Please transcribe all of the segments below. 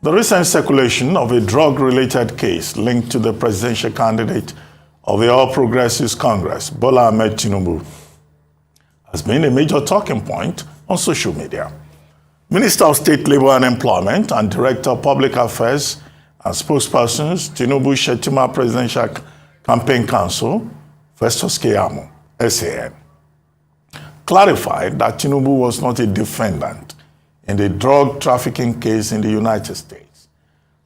The recent circulation of a drug-related case linked to the presidential candidate of the All Progressives Congress, Bola Ahmed Tinubu, has been a major talking point on social media. Minister of State Labor and Employment and Director of Public Affairs and spokespersons, Tinubu Shetima Presidential Campaign Council, Festus Keyamo, SAN, clarified that Tinubu was not a defendant in the drug trafficking case in the United States,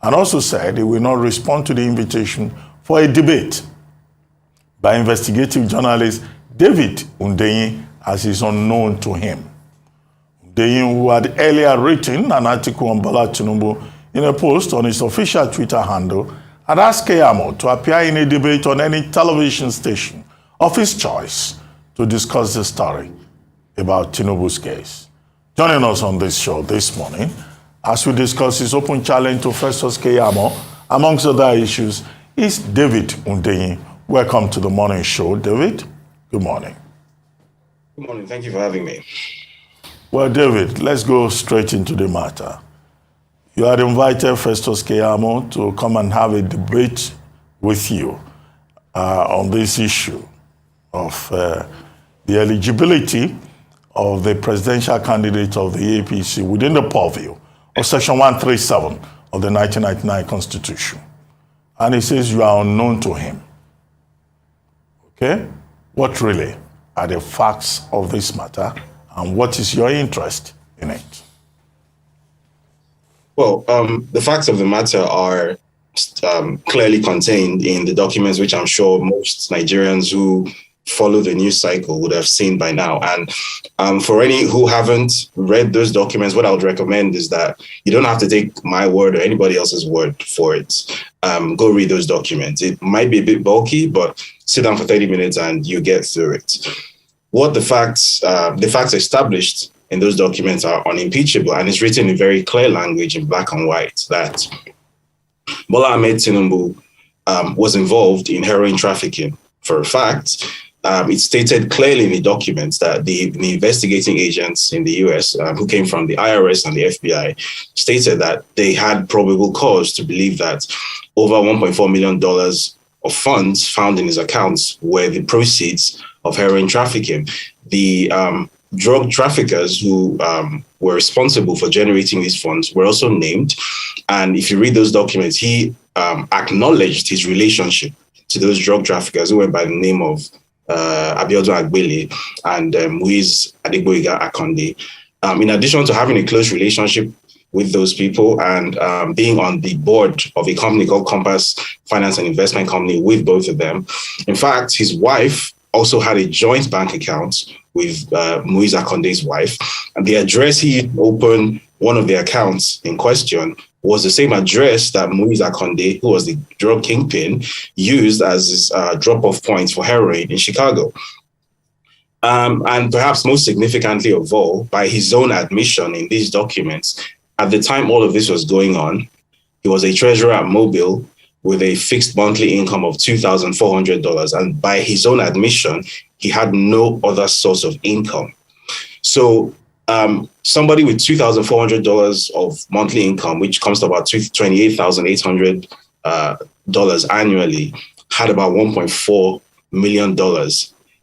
and also said he will not respond to the invitation for a debate by investigative journalist David Hundeyin, as is unknown to him. Hundeyin, who had earlier written an article on Bola Tinubu in a post on his official Twitter handle, had asked Keyamo to appear in a debate on any television station of his choice to discuss the story about Tinubu's case. Joining us on this show this morning, as we discuss his open challenge to Festus Keyamo, amongst other issues, is David Hundeyin. Welcome to the morning show, David. Good morning. Good morning. Thank you for having me. Well, David, let's go straight into the matter. You had invited Festus Keyamo to come and have a debate with you on this issue of the eligibility of the presidential candidate of the APC within the purview of Section 137 of the 1999 Constitution. And he says you are unknown to him. Okay? What really are the facts of this matter, and what is your interest in it? Well, the facts of the matter are clearly contained in the documents, which I'm sure most Nigerians who follow the news cycle would have seen by now. And for any who haven't read those documents, what I would recommend is that you don't have to take my word or anybody else's word for it. Go read those documents. It might be a bit bulky, but sit down for 30 minutes and you get through it. What the facts established in those documents are unimpeachable, and it's written in very clear language in black and white that Bola Ahmed Tinubu was involved in heroin trafficking. For a fact, it's stated clearly in the documents that the investigating agents in the US who came from the IRS and the FBI stated that they had probable cause to believe that over $1.4 million of funds found in his accounts were the proceeds of heroin trafficking. The drug traffickers who were responsible for generating these funds were also named. And if you read those documents, he acknowledged his relationship to those drug traffickers who went by the name of Abiodun Agbele and Muiz Adegboyega Akonde. In addition to having a close relationship with those people and being on the board of a company called Compass Finance and Investment Company with both of them. In fact, his wife also had a joint bank account with Muiz Akonde's wife. And the address he opened one of the accounts in question was the same address that Muiz Akonde, who was the drug kingpin, used as his drop-off point for heroin in Chicago. And perhaps most significantly of all, by his own admission in these documents, at the time all of this was going on, he was a treasurer at Mobile with a fixed monthly income of $2,400. And by his own admission, he had no other source of income. So somebody with $2,400 of monthly income, which comes to about $28,800 annually, had about $1.4 million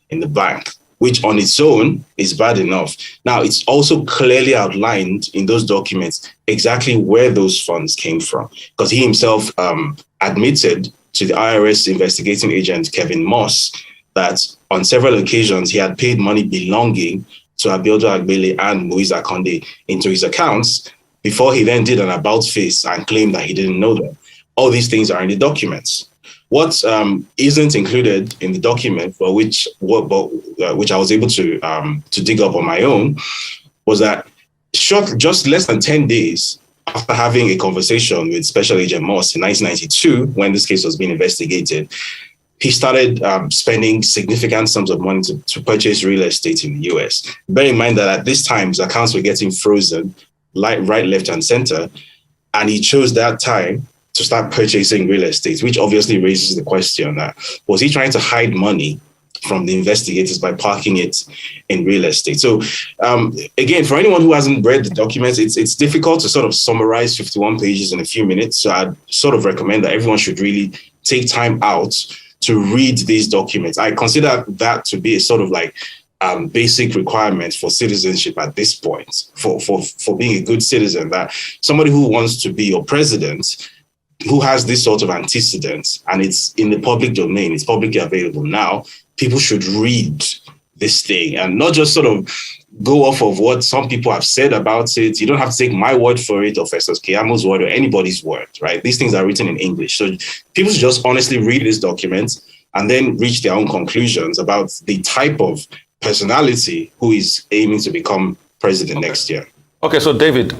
in the bank, which on its own is bad enough. Now, it's also clearly outlined in those documents exactly where those funds came from, because he himself admitted to the IRS investigating agent, Kevin Moss, that on several occasions he had paid money belonging to Abiodun Agbele and Muiz Akonde into his accounts before he then did an about face and claimed that he didn't know them. All these things are in the documents. What isn't included in the document, but which I was able to dig up on my own, was that just less than 10 days after having a conversation with Special Agent Moss in 1992, when this case was being investigated, he started spending significant sums of money to purchase real estate in the US. Bear in mind that at this time, his accounts were getting frozen, right, left, and center. And he chose that time to start purchasing real estate, which obviously raises the question that, was he trying to hide money from the investigators by parking it in real estate. So again, for anyone who hasn't read the documents, it's difficult to sort of summarize 51 pages in a few minutes. So I'd sort of recommend that everyone should really take time out to read these documents. I consider that to be a sort of like basic requirement for citizenship at this point, for being a good citizen, that somebody who wants to be your president, who has this sort of antecedents, and it's in the public domain, it's publicly available now, people should read this thing and not just sort of go off of what some people have said about it. You don't have to take my word for it or Festus Keyamo's word or anybody's word, right? These things are written in English. So people should just honestly read this document and then reach their own conclusions about the type of personality who is aiming to become president next year. Okay, so David,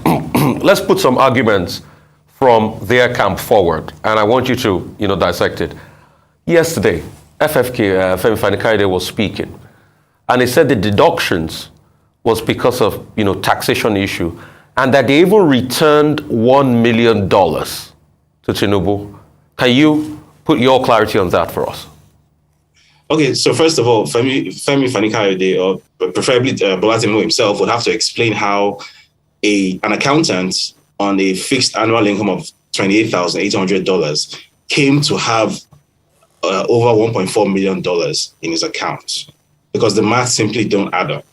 let's put some arguments from their camp forward, and I want you to, dissect it. Yesterday, FFK, Femi Fani-Kayode, was speaking, and he said the deductions was because of, taxation issue, and that they even returned $1 million to Tinubu. Can you put your clarity on that for us? Okay, so first of all, Femi Fani-Kayode, or preferably Bola Tinubu himself, would have to explain how an accountant on a fixed annual income of $28,800 came to have over $1.4 million in his account, because the math simply don't add up,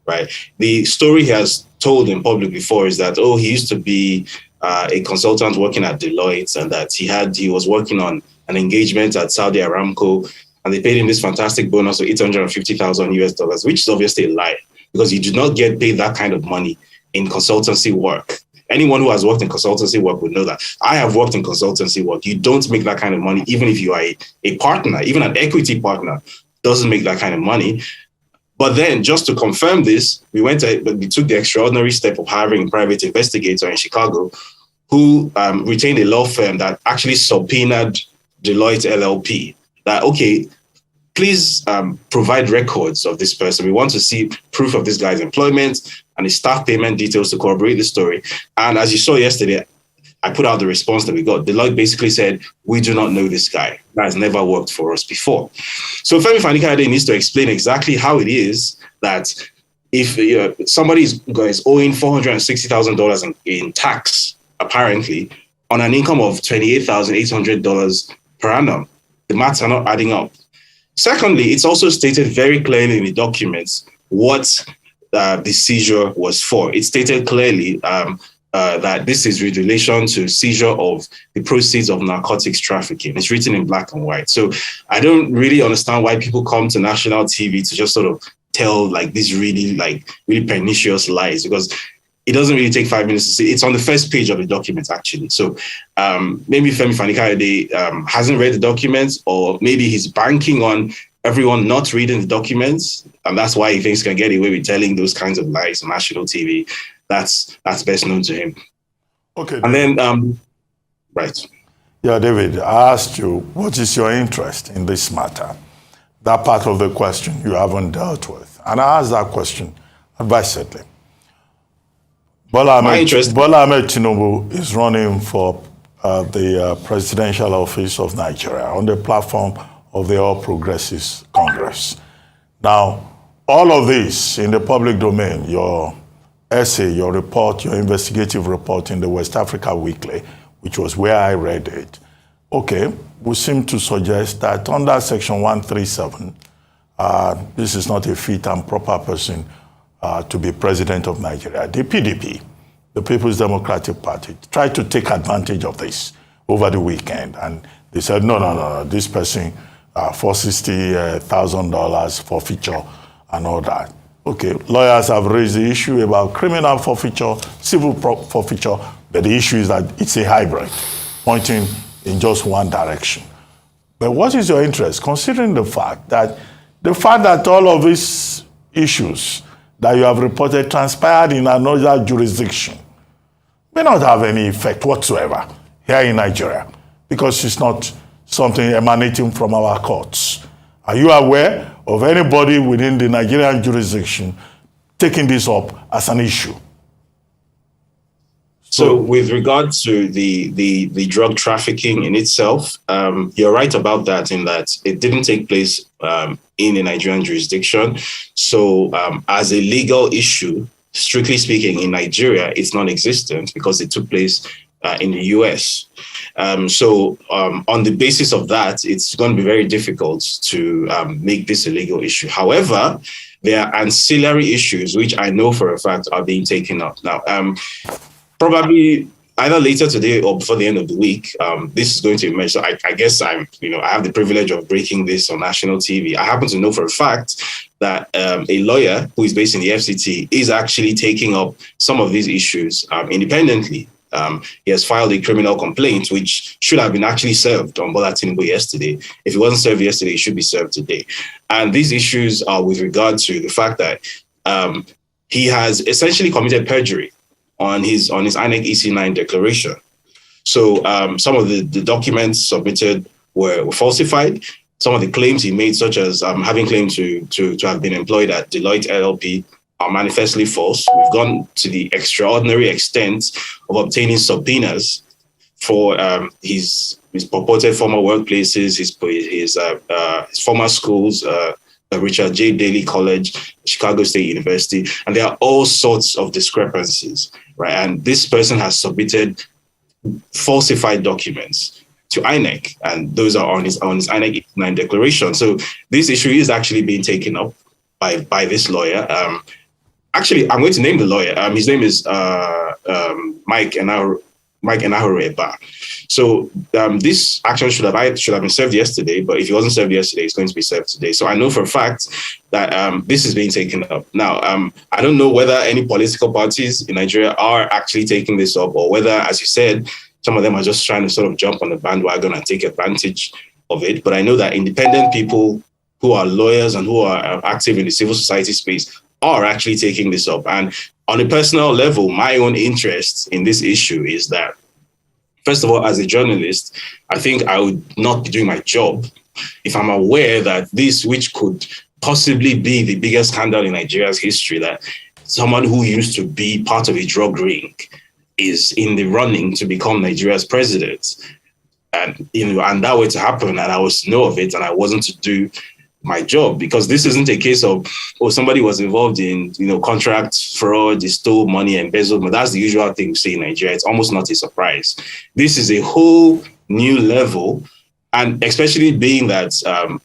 right? The story he has told in public before is that, he used to be a consultant working at Deloitte, and that he was working on an engagement at Saudi Aramco, and they paid him this fantastic bonus of $850,000 which is obviously a lie, because you do not get paid that kind of money in consultancy work. Anyone who has worked in consultancy work would know that. I have worked in consultancy work. You don't make that kind of money, even if you are a partner, even an equity partner doesn't make that kind of money. But then, just to confirm this, we took the extraordinary step of hiring a private investigator in Chicago who retained a law firm that actually subpoenaed Deloitte LLP. That, okay, please provide records of this person. We want to see proof of this guy's employment and his staff payment details to corroborate the story. And as you saw yesterday, I put out the response that we got. Deloitte basically said, we do not know this guy. That has never worked for us before. So Femi Fani-Kayode needs to explain exactly how it is that if somebody is owing $460,000 in tax, apparently, on an income of $28,800 per annum, the maths are not adding up. Secondly, it's also stated very clearly in the documents what the seizure was for. It stated clearly that this is with relation to seizure of the proceeds of narcotics trafficking. It's written in black and white. So I don't really understand why people come to national TV to just sort of tell these really pernicious lies, because it doesn't really take 5 minutes to see. It's on the first page of the document, actually. So maybe Femi Fani-Kayode hasn't read the documents, or maybe he's banking on everyone not reading the documents, and that's why he thinks he can get away with telling those kinds of lies on national TV. That's best known to him. Okay. And then, right. Yeah, David, I asked you, what is your interest in this matter? That part of the question you haven't dealt with. And I asked that question advisedly. Bola Ahmed Tinubu is running for the presidential office of Nigeria on the platform of the All Progressives Congress. Now, all of this in the public domain, your essay, your report, your investigative report in the West Africa Weekly, which was where I read it, okay, we seem to suggest that under Section 137, this is not a fit and proper person to be president of Nigeria. The PDP, the People's Democratic Party, tried to take advantage of this over the weekend. And they said, no, this person, $460,000 forfeiture and all that. Okay, lawyers have raised the issue about criminal forfeiture, civil forfeiture, but the issue is that it's a hybrid, pointing in just one direction. But what is your interest, considering the fact that all of these issues that you have reported transpired in another jurisdiction may not have any effect whatsoever here in Nigeria, because it's not something emanating from our courts? Are you aware of anybody within the Nigerian jurisdiction taking this up as an issue? So with regard to the drug trafficking in itself, you're right about that, in that it didn't take place in a Nigerian jurisdiction. So as a legal issue, strictly speaking, in Nigeria, it's non-existent because it took place in the US. So on the basis of that, it's going to be very difficult to make this a legal issue. However, there are ancillary issues which I know for a fact are being taken up now. Probably either later today or before the end of the week, this is going to emerge. So I guess I have the privilege of breaking this on national TV. I happen to know for a fact that a lawyer who is based in the FCT is actually taking up some of these issues independently. He has filed a criminal complaint, which should have been actually served on Bola Tinubu yesterday. If it wasn't served yesterday, it should be served today. And these issues are with regard to the fact that he has essentially committed perjury on his INEC EC9 declaration. So some of the documents submitted were falsified. Some of the claims he made, such as having claimed to have been employed at Deloitte LLP, are manifestly false. We've gone to the extraordinary extent of obtaining subpoenas for his purported former workplaces, his former schools, Richard J. Daley College, Chicago State University, and there are all sorts of discrepancies, right? And this person has submitted falsified documents to INEC, and those are on his INEC 9 declaration. So this issue is actually being taken up by this lawyer. Actually, I'm going to name the lawyer. His name is Mike Enahoreba. So this action should have been served yesterday, but if it wasn't served yesterday, it's going to be served today. So I know for a fact that this is being taken up. Now, I don't know whether any political parties in Nigeria are actually taking this up, or whether, as you said, some of them are just trying to sort of jump on the bandwagon and take advantage of it. But I know that independent people who are lawyers and who are active in the civil society space are actually taking this up. And on a personal level, my own interest in this issue is that, first of all, as a journalist, I think I would not be doing my job if I'm aware that this, which could possibly be the biggest scandal in Nigeria's history, that someone who used to be part of a drug ring is in the running to become Nigeria's president. And that were to happen, and I was to know of it, and I wasn't to do my job, because this isn't a case of, somebody was involved in, contract fraud, they stole money, embezzlement. That's the usual thing we see in Nigeria. It's almost not a surprise. This is a whole new level, and especially being that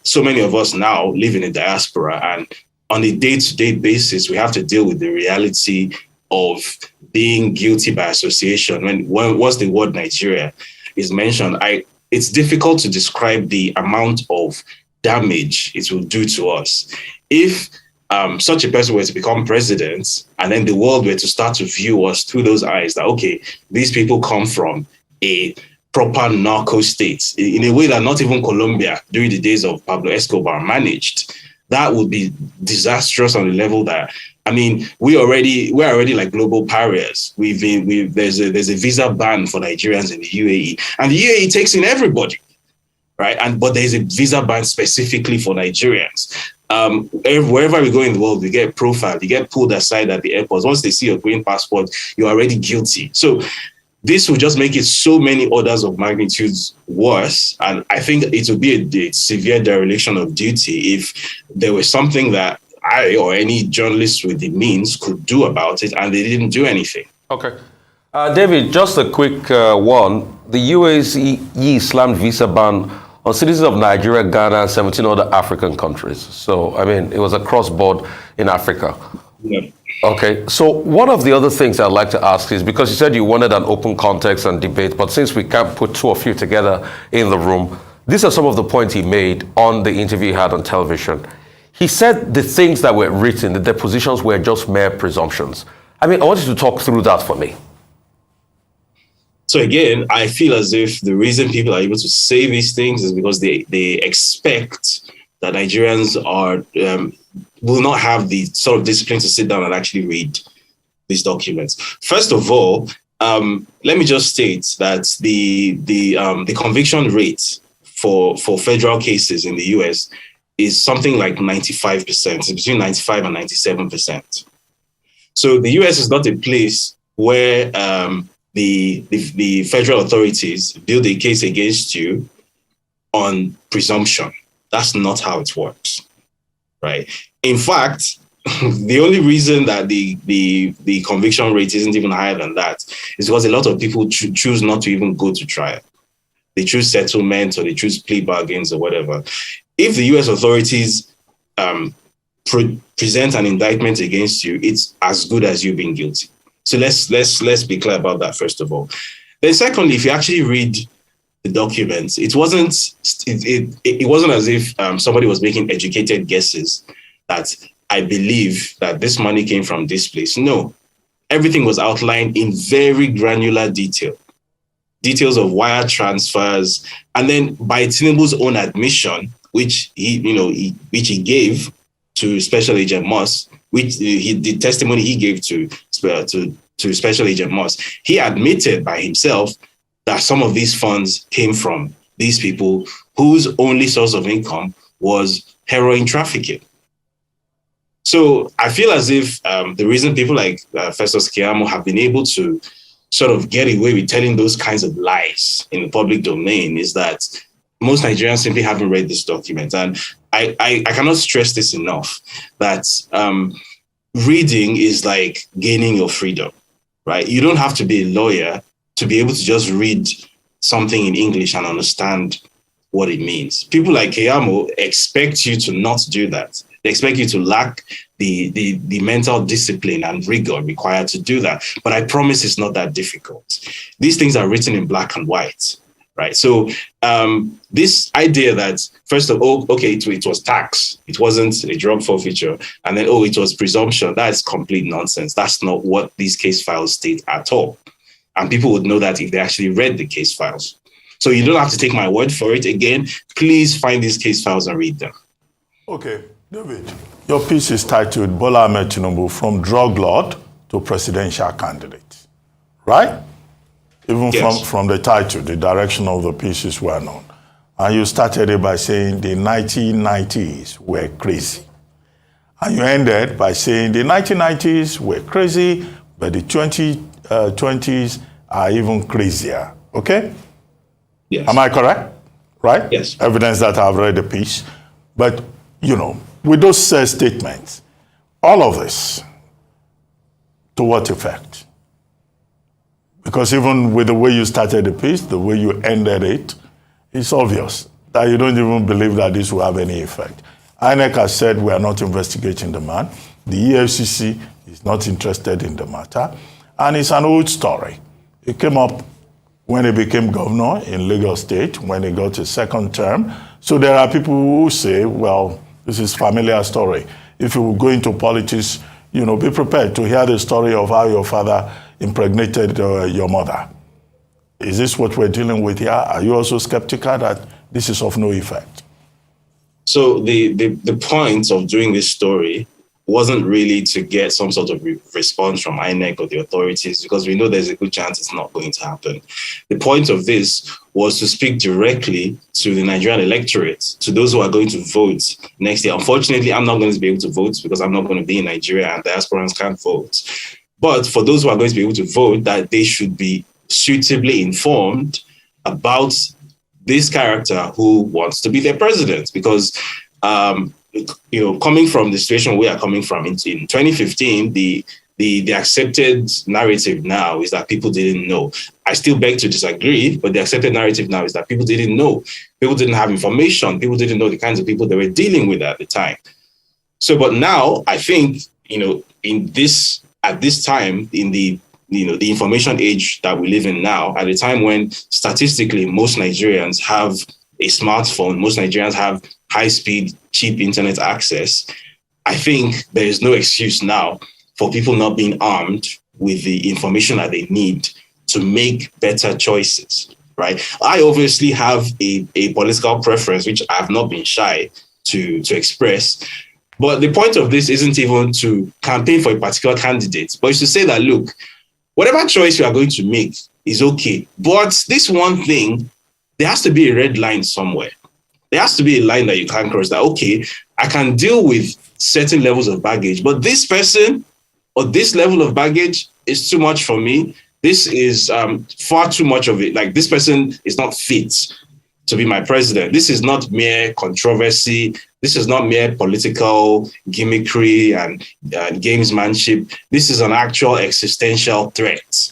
so many of us now live in a diaspora, and on a day-to-day basis, we have to deal with the reality of being guilty by association. Once the word Nigeria is mentioned, it's difficult to describe the amount of damage it will do to us. If such a person were to become president, and then the world were to start to view us through those eyes, that, okay, these people come from a proper narco state, in a way that not even Colombia during the days of Pablo Escobar managed, that would be disastrous on the level that, we're already like global pariahs. There's a visa ban for Nigerians in the UAE, and the UAE takes in everybody, right? But there's a visa ban specifically for Nigerians. Wherever we go in the world, we get profiled, you get pulled aside at the airports. Once they see your green passport, you're already guilty. So this will just make it so many orders of magnitudes worse. And I think it would be a severe dereliction of duty if there was something that I or any journalist with the means could do about it, and they didn't do anything. Okay. David, just a quick one. The UAE slammed visa ban on citizens of Nigeria, Ghana, and 17 other African countries. So, it was across board in Africa. Yeah. Okay, so one of the other things I'd like to ask is, because you said you wanted an open context and debate, but since we can't put two of you together in the room, these are some of the points he made on the interview he had on television. He said the things that were written, the depositions were just mere presumptions. I want you to talk through that for me. So again, I feel as if the reason people are able to say these things is because they expect that Nigerians will not have the sort of discipline to sit down and actually read these documents. First of all, let me just state that the conviction rate for federal cases in the US is something like 95%. It's between 95 and 97%. So the US is not a place where the federal authorities build a case against you on presumption. That's not how it works, right? In fact, the only reason that the conviction rate isn't even higher than that is because a lot of people choose not to even go to trial. They choose settlement or they choose plea bargains or whatever. If the U.S. authorities present an indictment against you, it's as good as you being guilty. So let's be clear about that first of all. Then secondly, if you actually read the documents, it wasn't as if somebody was making educated guesses that I believe that this money came from this place. No, everything was outlined in very granular detail. Details of wire transfers, and then by Tinubu's own admission, which he gave to Special Agent Moss, the testimony he gave to Special Agent Moss, he admitted by himself that some of these funds came from these people whose only source of income was heroin trafficking. So I feel as if the reason people like Festus Keyamo have been able to sort of get away with telling those kinds of lies in the public domain is that most Nigerians simply haven't read this document. And I cannot stress this enough, that reading is like gaining your freedom, right? You don't have to be a lawyer to be able to just read something in English and understand what it means. People like Keyamo expect you to not do that. They expect you to lack the mental discipline and rigor required to do that. But I promise it's not that difficult. These things are written in black and white, right? So this idea that, first of all, okay, it was tax. It wasn't a drug forfeiture. And then, it was presumption. That's complete nonsense. That's not what these case files state at all. And people would know that if they actually read the case files. So you don't have to take my word for it. Again, please find these case files and read them. Okay, David, your piece is titled Bola Ahmed Tinubu from drug lord to presidential candidate, right? Even Yes. from the title, the direction of the piece is well known. And you started it by saying the 1990s were crazy. And you ended by saying the 1990s were crazy, but the 2020s are even crazier, okay? Yes. Am I correct? Right? Yes. Evidence that I've read the piece. But, with those statements, all of this, to what effect? Because even with the way you started the piece, the way you ended it, it's obvious that you don't even believe that this will have any effect. INEC has said we are not investigating the man. The EFCC is not interested in the matter. And it's an old story. It came up when he became governor in Lagos State, when he got his second term. So there are people who say, well, this is familiar story. If you go into politics, be prepared to hear the story of how your father impregnated your mother. Is this what we're dealing with here? Are you also skeptical that this is of no effect? So the point of doing this story wasn't really to get some sort of response from INEC or the authorities, because we know there's a good chance it's not going to happen. The point of this was to speak directly to the Nigerian electorate, to those who are going to vote next year. Unfortunately, I'm not going to be able to vote because I'm not going to be in Nigeria and diasporans can't vote. But for those who are going to be able to vote, that they should be suitably informed about this character who wants to be their president, because coming from the situation we are coming from in 2015, the accepted narrative now is that people didn't know. I still beg to disagree, but the accepted narrative now is that people didn't know. People didn't have information. People didn't know the kinds of people they were dealing with at the time. So, but now I think, at this time in the information age that we live in now, at a time when statistically most Nigerians have a smartphone, most Nigerians have high-speed, cheap internet access, I think there is no excuse now for people not being armed with the information that they need to make better choices, right? I obviously have a political preference, which I have not been shy to express. But the point of this isn't even to campaign for a particular candidate, but it's to say that, look, whatever choice you are going to make is okay. But this one thing, there has to be a red line somewhere. There has to be a line that you can't cross, that, okay, I can deal with certain levels of baggage, but this person or this level of baggage is too much for me. this is far too much of it. Like, this person is not fit to be my president. This is not mere controversy. This is not mere political gimmickry and gamesmanship. This is an actual existential threat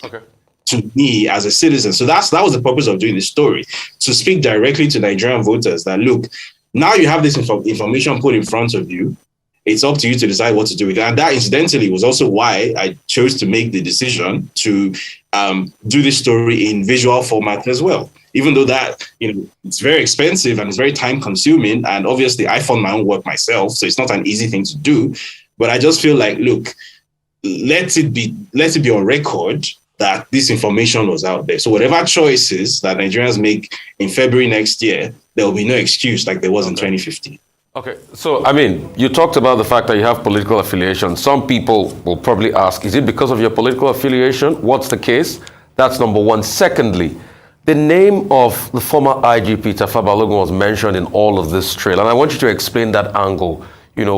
to me as a citizen. So that was the purpose of doing this story, to speak directly to Nigerian voters that, look, now you have this information put in front of you. It's up to you to decide what to do with it. And that, incidentally, was also why I chose to make the decision to do this story in visual format as well. Even though that, it's very expensive and it's very time consuming. And obviously I found my own work myself, so it's not an easy thing to do. But I just feel like, look, let it be on record that this information was out there. So whatever choices that Nigerians make in February next year, there will be no excuse like there was in 2015. Okay, so I mean, you talked about the fact that you have political affiliation. Some people will probably ask, is it because of your political affiliation? What's the case? That's number one. Secondly, the name of the former IGP, Tafa Balogun, was mentioned in all of this trail. And I want you to explain that angle,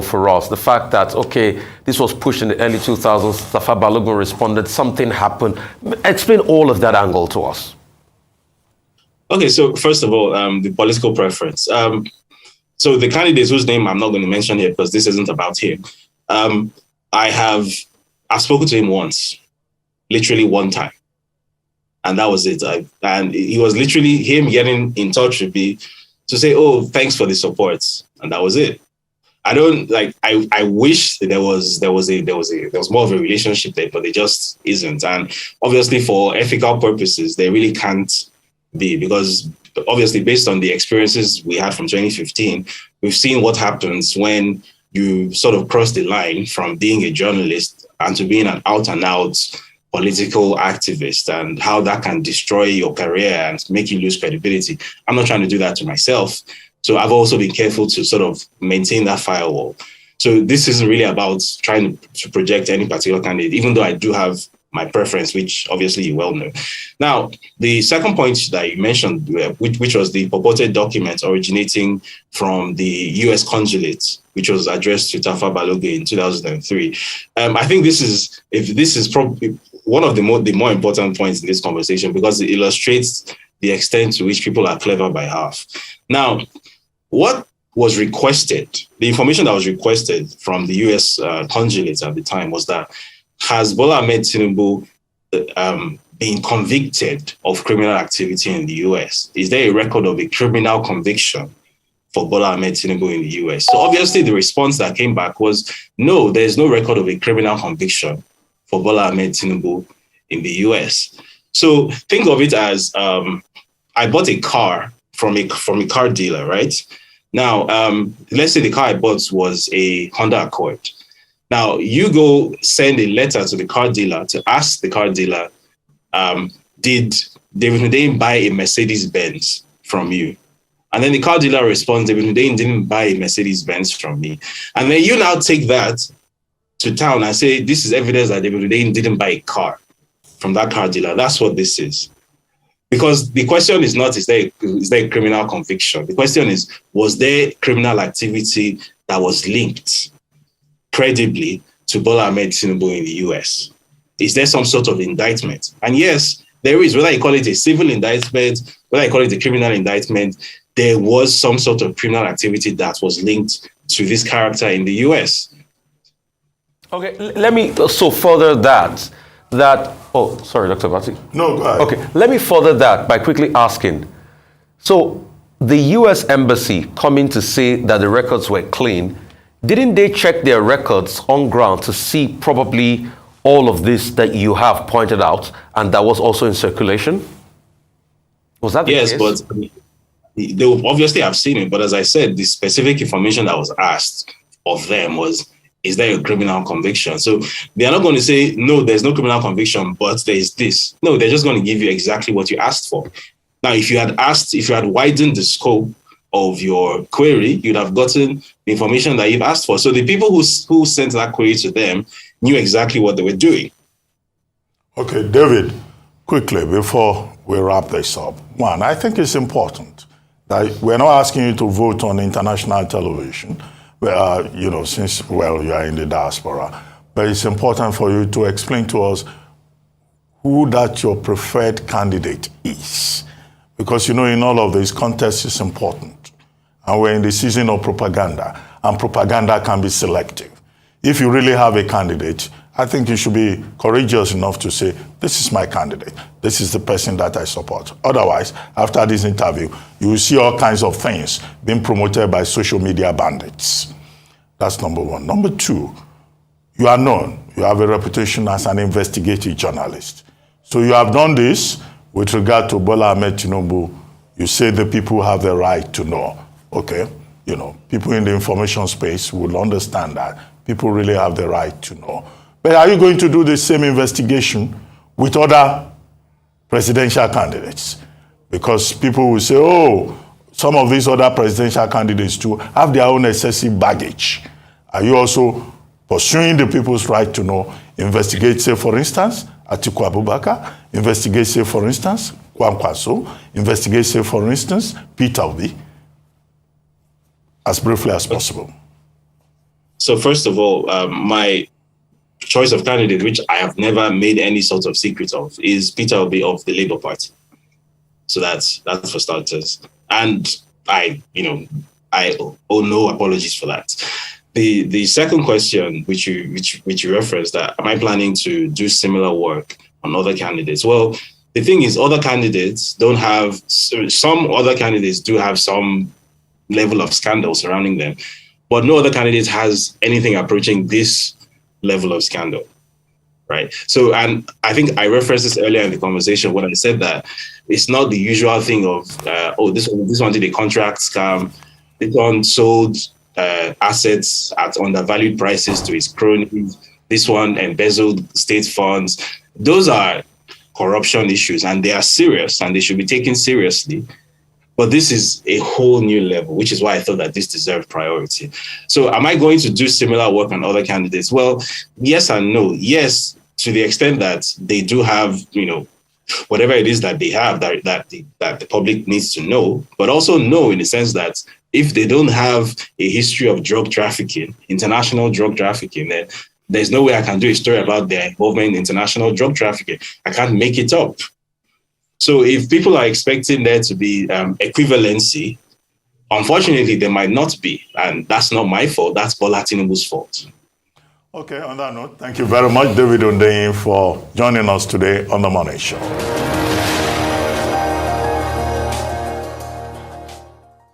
for us. The fact that, okay, this was pushed in the early 2000s, Tafa Balogun responded, something happened. Explain all of that angle to us. Okay, so first of all, the political preference. So the candidate whose name I'm not going to mention here because this isn't about him. I've spoken to him once, literally one time. And that was it. And he was literally him getting in touch with me to say, oh, thanks for the support. And that was it. I don't I wish that there was more of a relationship there, but there just isn't. And obviously for ethical purposes, there really can't be, because obviously based on the experiences we had from 2015, we've seen what happens when you sort of cross the line from being a journalist and to being an out and out political activist, and how that can destroy your career and make you lose credibility. I'm not trying to do that to myself. So I've also been careful to sort of maintain that firewall. So this isn't really about trying to project any particular candidate, even though I do have my preference, which obviously you well know. Now, the second point that you mentioned, which was the purported document originating from the US consulate, which was addressed to Tafa Balogun in 2003. I think this is probably one of the more important points in this conversation, because it illustrates the extent to which people are clever by half. Now, what was requested, the information that was requested from the US consulate at the time was that, has Bola Ahmed Tinubu been convicted of criminal activity in the US? Is there a record of a criminal conviction for Bola Ahmed Tinubu in the US? So obviously the response that came back was, no, there's no record of a criminal conviction for Bola Ahmed Tinubu in the US. So think of it as, I bought a car from a car dealer, right? Now, let's say the car I bought was a Honda Accord. Now, you go send a letter to the car dealer to ask the car dealer, did David Hundeyin buy a Mercedes-Benz from you? And then the car dealer responds, David Hundeyin didn't buy a Mercedes-Benz from me. And then you now take that to town and say, this is evidence that David Hundeyin didn't buy a car from that car dealer. That's what this is. Because the question is not, is there a criminal conviction? The question is, was there criminal activity that was linked credibly to Bola Ahmed Tinubu in the US? Is there some sort of indictment? And yes, there is. Whether you call it a civil indictment, whether you call it a criminal indictment, there was some sort of criminal activity that was linked to this character in the US. Okay, let me further that, oh, sorry, Dr. Bati. No, go ahead. Okay, let me further that by quickly asking. So the US Embassy coming to say that the records were clean, didn't they check their records on ground to see probably all of this that you have pointed out and that was also in circulation? Was that the case? Yes, but they will obviously have seen it. But as I said, the specific information that was asked of them was, is there a criminal conviction? So they are not going to say, no, there's no criminal conviction, but there is this. No, they're just going to give you exactly what you asked for. Now, if you had widened the scope of your query, you'd have gotten the information that you've asked for. So the people who sent that query to them knew exactly what they were doing. Okay, David, quickly, before we wrap this up. One, I think it's important that we're not asking you to vote on international television, since, you are in the diaspora. But it's important for you to explain to us who that your preferred candidate is. Because, in all of this, context is important. And we're in the season of propaganda, and propaganda can be selective. If you really have a candidate, I think you should be courageous enough to say, this is my candidate. This is the person that I support. Otherwise, after this interview, you will see all kinds of things being promoted by social media bandits. That's number one. Number two, you are known. You have a reputation as an investigative journalist. So you have done this with regard to Bola Ahmed Tinubu. You say the people have the right to know. Okay, people in the information space will understand that. People really have the right to know. But are you going to do the same investigation with other presidential candidates? Because people will say, oh, some of these other presidential candidates too have their own excessive baggage. Are you also pursuing the people's right to know? Investigate, say, for instance, Atiku Abubakar. Investigate, say, for instance, Kwankwaso. Investigate, say, for instance, Peter Obi. As briefly as possible. So first of all, my choice of candidate, which I have never made any sort of secret of, is Peter Obi of the Labour Party. So that's for starters. And I owe no apologies for that. The second question, which you referenced, that am I planning to do similar work on other candidates? Well, the thing is, other candidates don't have, some other candidates do have some level of scandal surrounding them, but no other candidate has anything approaching this level of scandal, right? So, and I think I referenced this earlier in the conversation when I said that it's not the usual thing of, this one did a contract scam, this one sold assets at undervalued prices to his cronies, this one embezzled state funds. Those are corruption issues, and they are serious, and they should be taken seriously. But this is a whole new level, which is why I thought that this deserved priority. So am I going to do similar work on other candidates? Well, yes and no. Yes, to the extent that they do have, whatever it is that they have that the public needs to know, but also no in the sense that if they don't have a history of drug trafficking, international drug trafficking, then there's no way I can do a story about their involvement in international drug trafficking. I can't make it up. So if people are expecting there to be equivalency, unfortunately, there might not be. And that's not my fault. That's Bola Tinubu's fault. Okay, on that note, thank you very much, David Hundeyin, for joining us today on The Morning Show.